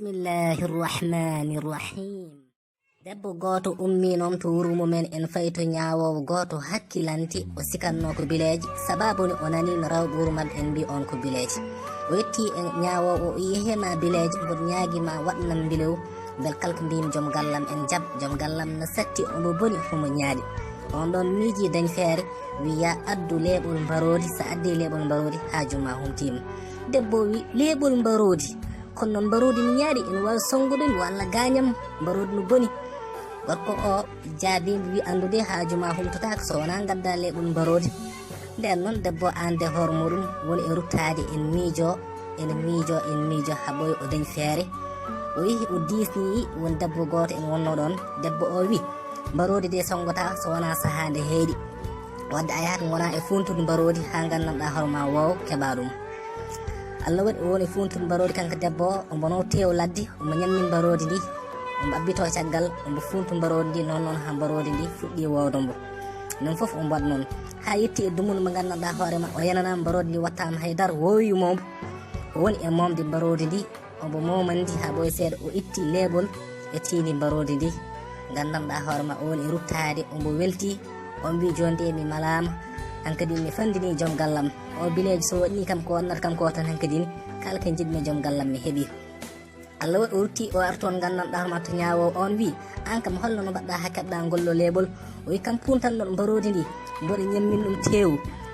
Bismillahirrahmanirrahim. Debbo goto ummi noon to wuro mumen en fayi to ñawowo goto hakkilanti o sikanno ko bileji sababuni o nani no rawɓe wuro mabɓe en mbi on ko bileji o yetti e ñawowo o yehema bileji mboɗo ñaguima waɗnam bilew bel kalko mbimi joom gallam en jaab joom gallam no satti omo boni homo ñaaɗi on ɗon miiji dañ feere wiya addu leeɓol mbarodi sa addi leeɓol mbarodi haajuma humtima debbo wi leeɓol mbarodi kono noon mbarodi mi ñaaɗi ene wawi songude walla gañam mbarodi no boni gorko o jaabimo wi andude haajuma humtotako so wona gadda leeɓol mbarodi nden noon debbo ande hoore muɗum woni e ruttade en miijo ha ɓoya o dañ feere o yehi o disni won debbo goto en wonno ɗon debbo o wi mbarodi de songota so wona sahade heeɗi wadde a yahat wona e funtude mbarodi ha gandanɗa hoorema wowo keɓa ɗum Allah waɗi o woni funtude mbarodi kanko debbo o mbono tew ladde omo ñammin mbarodi ndi omo abbito caggal omo funtu mbarodi ndi noon ha mbarodi ndi fuɗɗi wowdembo non foof o mbaɗ noon ha yetti e dumunu mo gandanɗa hoorema o yananama mbarodi ndi wattama haydara woyumomo o woni e momde mbarodi ndi omo momandi ha ɓoye seeɗa o itti leeɓol e tiini mbarodi ndi gandanɗa hoorema o woni e ruttade omo welti on mbi jonde mi malama hankadi mi fandini joom gallam o bileji so waɗini kam ko wonnata kam ko tan hankadini kala ko jiɗmi joom gallam mi heeɓi Allah waɗi o rutti o artoon gandanɗa hoorema to ñawowo on wi an kam holno no mbaɗɗa ha keɓɗa ngollo leeɓol o wi kam puntanɗo mbarodi ndi mboɗo ñammin ɗum tew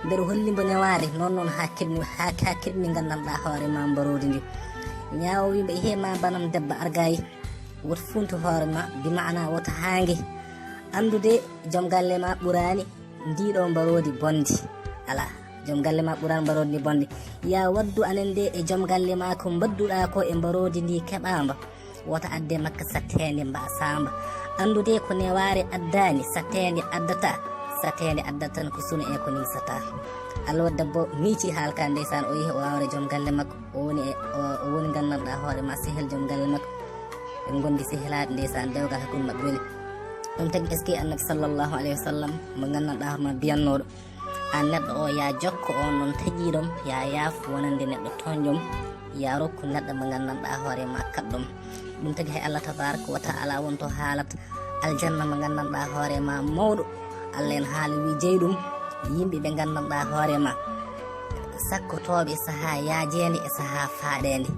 mbeɗa hollimbo newade noon ha keɓmi gandanɗa hoorema mbarodi ndi ñawowo wimɓe hema banam debbo argayi woto funtu hoorema bi mana woto hangue andude joom galle ma ɓurani ndiɗo mbarodi bondi ala joom galle ma ɓurani mbarodi ndi bondi ya waddu anen de e joom galle ma ko mbadduɗa ko e mbarodi ndi keɓamba woto adde makka sattede mba samba andude ko neware addani sattede addata sattede addata tan ko suna e ko nimsata alors debbo miici haalka ndeysan o yeehi o wawre joom galle makko o woni gandanɗa hoorema sehel joom galle makko ɓe gondi sehilade ndeysan dewgal hakkude mabɓe weli ɗum tagui est ce que annabi sallllahu alayhi wa sallam mo gandanɗa hoorema biyannoɗo an neɗɗo o ya jokko on noon taƴiɗom ya yaafo wonande neɗɗo toñƴom ya rokku neɗɗo mo gandanɗa hoorema kaɗɗom ɗum tagui hay Allah tabaraka wa taala wonto haalata aljanna mo gandanɗa hoorema mawɗo Allah en haala wi jeyɗum yimɓe ɓe gandanɗa hoorema sakkotoɓe saaha yaajede e saaha faaɗede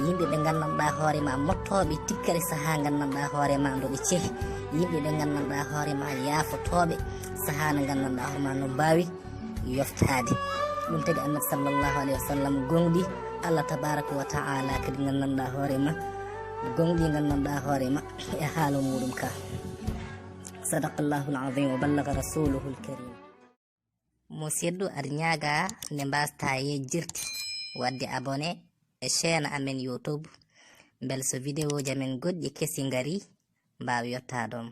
yimɓe ɓe gandanɗa hoorema mottoɓe tikkare saaha gandanɗa hoorema ndoɓe ceehi yimɓe ɓe gandanɗa hoorema yaafotoɓe saaha no gandanɗa hoorema no mbawi yoftade ɗum tagui annabi sallllahu alayhi wa sallam gonɗi Allah tabaraka wa taala kadi gandanɗa hoorema gonɗi gandanɗa hoorema e haala muɗum ka sadaqallahu alazim wa ballaga rasuluhu lkarim musidɗo aɗa ñaaga nde mbasta yejjirde wadde abonné e chaine amen YouTube bel so vidéo ji amen goɗɗi kesi ngari mbawa yettadom